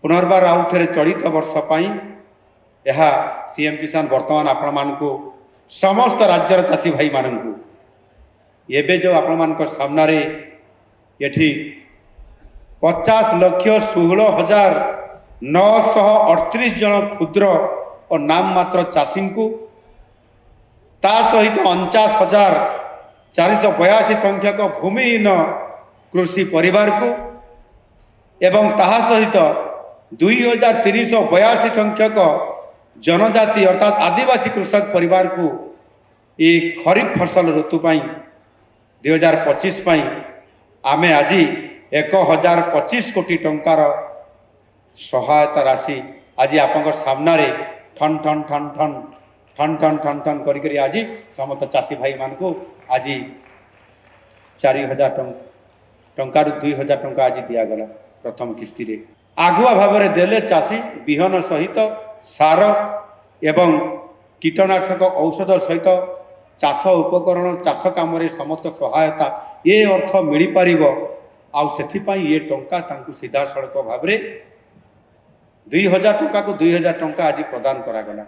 पुनर्बार आउ थे चलित वर्ष यह सीएम किसान वर्तमान आपण मानक समस्त राज्यर चाषी भाई मानक एवं जो आपण मान सामने ये 50,16,938 जन क्षुद्र और नाम मात्र चाषी को ता सहित 49,482 संख्यक भूमिहीन कृषि परिवार को एवं ताहा सहित 2,382 संख्यक जनजाति अर्थात आदिवासी कृषक परिवार को ये खरीफ फसल ऋतु 2025 आमे आज 1,025 कोटी टंकार सहायता राशि आज आप सामने ठन ठन ठन ठन ठन ठन ठन ठन करी आज समस्त चाषी भाई मान को आज 4,000 टंकार 2,000 टंका आज दिगला प्रथम किस्ती रे आगुआ भाव में देले चाषी विहन सहित सार एवं कीटनाशक औषध सहित चाष उपकरण चाष काम समस्त सहायता ये अर्थ मिल पार ये टंका सीधा सड़क भाव में 2,000 टंका को 2,000 टंका आज प्रदान करागला।